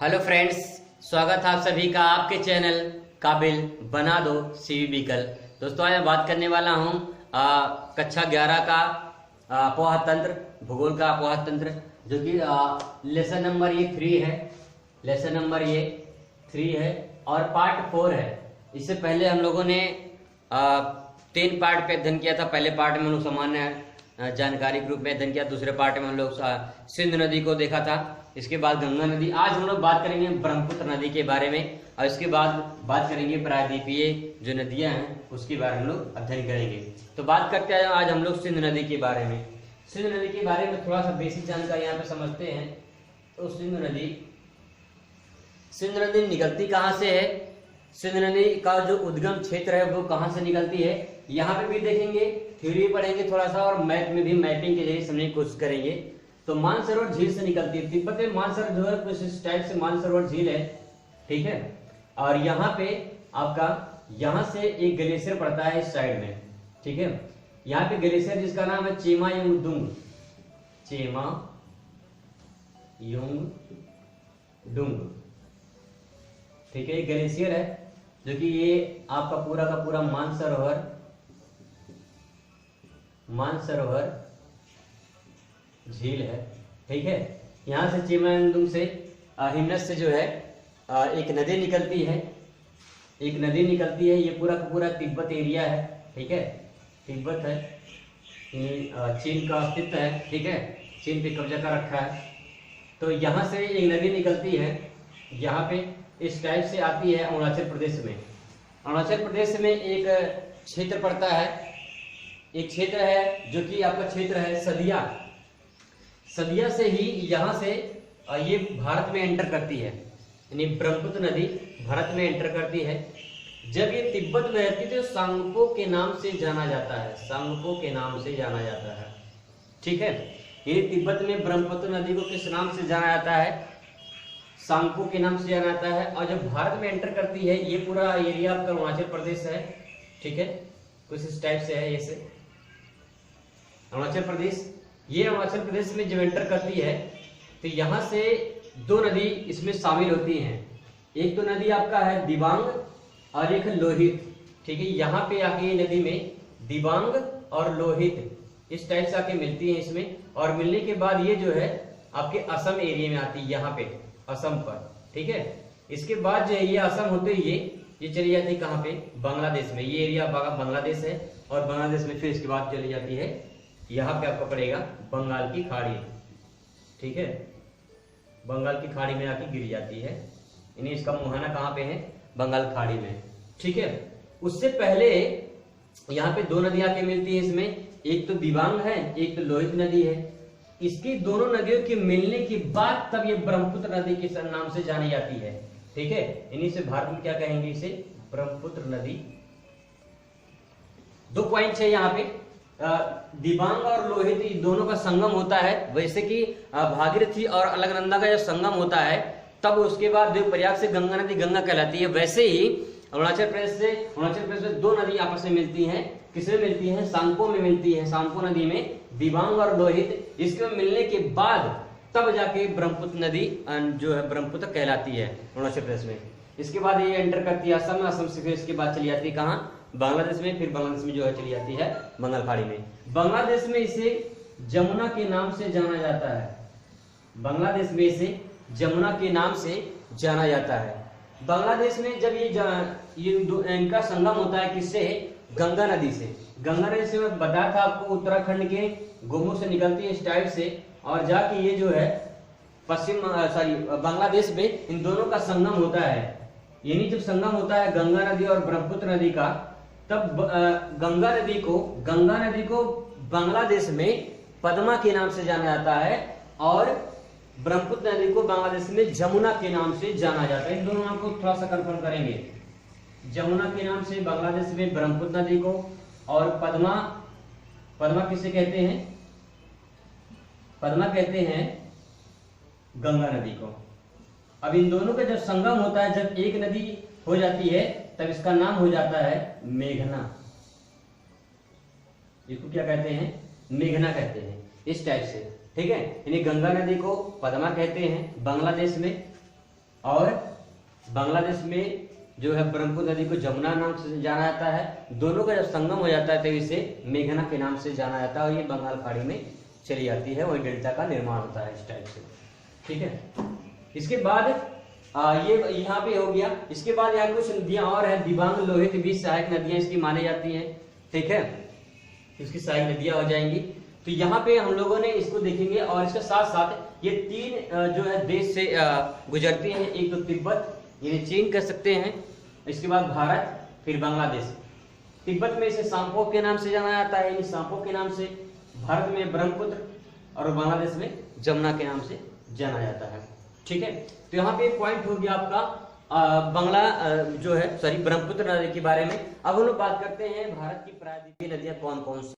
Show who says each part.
Speaker 1: Hello friends, स्वागत है आप सभी का आपके चैनल काबिल बना दो सीवी व्हीकल। दोस्तों आज मैं बात करने वाला हूँ कक्षा 11 का अपोह तंत्र, भूगोल का अपोह तंत्र, जो कि लेसन नंबर ये 3 है। लेसन नंबर ये 3 है और पार्ट 4 है। इससे पहले हम लोगों ने 3 पार्ट पे अध्ययन किया था। पहले पार्ट में हम लोग सामान्य जानकारी के रूप में अध्ययन किया, दूसरे पार्ट में हम लोग सिंधु नदी को देखा था, इसके बाद गंगा नदी। आज हम लोग बात करेंगे ब्रह्मपुत्र नदी के बारे में और इसके बाद बात करेंगे प्रायद्वीपीय जो नदियां हैं उसके बारे में हम लोग अध्ययन करेंगे। तो बात करते हैं आज हम लोग सिंधु नदी के बारे में। सिंधु नदी के बारे में थोड़ा सा बेसिक जानकारी यहाँ पे समझते हैं। तो सिंधु नदी निकलती कहाँ से है? सिंधु नदी का जो उद्गम क्षेत्र है वो कहाँ से निकलती है, यहाँ पे भी देखेंगे, थ्योरी पढ़ेंगे थोड़ा सा और मैथ में भी मैपिंग के जरिए समझने की कोशिश करेंगे। तो मानसरोवर झील से निकलती है। तिब्बत में मानसरोवर जो है कुछ इस टाइप से मानसरोवर झील है, ठीक है। और यहाँ पे आपका यहाँ से एक ग्लेशियर पड़ता है इस साइड में, ठीक है। यहाँ पे ग्लेशियर जिसका नाम है चेमायुंगडुंग, ठीक है। ग्लेशियर है जो कि ये आपका पूरा का पूरा मानसरोवर झील है, ठीक है। यहाँ से चेमायुंगडुंग से हिमनद से जो है एक नदी निकलती है, ये पूरा का पूरा तिब्बत एरिया है, ठीक है। तिब्बत है, चीन का अस्तित्व है, ठीक है, चीन पे कब्जा कर रखा है। तो यहाँ से एक नदी निकलती है, यहाँ पे इस टाइप से आती है अरुणाचल प्रदेश में। अरुणाचल प्रदेश में एक क्षेत्र पड़ता है, एक क्षेत्र है जो कि आपका क्षेत्र है सदिया से ही यहाँ से ये भारत में एंटर करती है, यानी ब्रह्मपुत्र नदी भारत में एंटर करती है। जब ये तिब्बत में रहती तो सांगपो के नाम से जाना जाता है, ठीक है। ये तिब्बत में ब्रह्मपुत्र नदी को किस नाम से जाना जाता है? सांगपो के नाम से जाना जाता है। और जब भारत में एंटर करती है, ये पूरा एरिया आपका अरुणाचल प्रदेश है, ठीक है, कुछ इस टाइप से है। ये अरुणाचल प्रदेश में जब एंटर करती है तो यहाँ से 2 नदी इसमें शामिल होती हैं। एक तो नदी आपका है दिबांग और एक लोहित, ठीक है। यहाँ पे आके ये नदी में दिबांग और लोहित इस टाइप से आके मिलती है इसमें, और मिलने के बाद ये जो है आपके असम एरिया में आती है, यहाँ पे असम पर, ठीक है। इसके बाद जो है ये असम होते ही ये चली जाती है कहाँ पे? बांग्लादेश में। ये एरिया बांग्लादेश है और बांग्लादेश में फिर इसके बाद चली जाती है यहाँ पे आपका पड़ेगा बंगाल की खाड़ी, ठीक है। बंगाल की खाड़ी में आके गिर जाती है, यानी इसका मुहाना कहाँ पे है? बंगाल खाड़ी में, ठीक है। उससे पहले यहाँ पे 2 नदियां आके मिलती है इसमें, एक तो दिबांग है, एक तो लोहित नदी है। इसकी दोनों नदियों के मिलने के बाद तब ये ब्रह्मपुत्र नदी के नाम से जानी जाती है, ठीक है। इन्हीं से भारत में क्या कहेंगे? इसे ब्रह्मपुत्र नदी। 2 पॉइंट है यहाँ पे, दिबांग और लोहित दोनों का संगम होता है। वैसे कि भागीरथी और अलकनंदा का जब संगम होता है तब उसके बाद देवप्रयाग से गंगा नदी गंगा कहलाती है। वैसे ही अरुणाचल प्रदेश में 2 नदी आपस में मिलती हैं। किसमें मिलती हैं? सांगपो में मिलती है, सांगपो नदी में दिबांग और लोहित। इसके मिलने के बाद तब जाके ब्रह्मपुत्र नदी जो है ब्रह्मपुत्र कहलाती है अरुणाचल प्रदेश में। इसके बाद ये एंटर करती है असम से फिर इसके बाद चली जाती है कहाँ? बांग्लादेश में। फिर बांग्लादेश में जो है चली जाती है बंगाल खाड़ी में। बांग्लादेश में इसे जमुना के नाम से जाना जाता है। बांग्लादेश में इसे जमुना के नाम से जाना जाता है। बांग्लादेश में जब ये इनका संगम होता है किससे? गंगा नदी से। गंगा नदी से मैं बताया था आपको, उत्तराखंड के गोमू से निकलती है इस टाइप से और जाके ये जो है बांग्लादेश में इन दोनों का संगम होता है। यानी जब संगम होता है गंगा नदी और ब्रह्मपुत्र नदी का, तब गंगा नदी को बांग्लादेश में पद्मा के नाम से जाना जाता है और ब्रह्मपुत्र नदी को बांग्लादेश में जमुना के नाम से जाना जाता है। इन दोनों नाम को थोड़ा सा कंफर्म करेंगे। जमुना के नाम से बांग्लादेश में ब्रह्मपुत्र नदी को, और पद्मा किसे कहते हैं? पद्मा कहते हैं गंगा नदी को। अब इन दोनों का जब संगम होता है, जब एक नदी हो जाती है तब इसका नाम हो जाता है मेघना। इसको क्या कहते हैं? मेघना कहते हैं, इस टाइप से, ठीक है। यानी गंगा नदी को पद्मा कहते हैं बांग्लादेश में, और बांग्लादेश में जो है ब्रह्मपुत्र नदी को जमुना नाम से जाना जाता है। दोनों का जब संगम हो जाता है तो इसे मेघना के नाम से जाना जाता है और ये बंगाल खाड़ी में चली जाती है, वही डेल्टा का निर्माण होता है इस टाइप से। ठीक है, इसके बाद ये यहाँ पे हो गया। इसके बाद यहाँ कुछ नदियां और है, दिबांग लोहित भी सहायक नदियां इसकी मानी जाती हैं। ठीक है, इसकी सहायक नदियां हो जाएंगी। तो यहाँ पे हम लोगों ने इसको देखेंगे और इसके साथ साथ ये तीन जो है देश से गुजरती हैं। एक तो तिब्बत यानी चीन कह सकते हैं, इसके बाद भारत, फिर बांग्लादेश। तिब्बत में इसे सांपो के नाम से जाना जाता है, यानी सांपो के नाम से। भारत में ब्रह्मपुत्र और बांग्लादेश में जमुना के नाम से जाना जाता है। ठीक है, तो यहाँ पे पॉइंट हो गया आपका ब्रह्मपुत्र नदी के बारे में। अब हम लोग बात करते हैं भारत की प्रायद्वीपीय नदियां कौन कौन सी।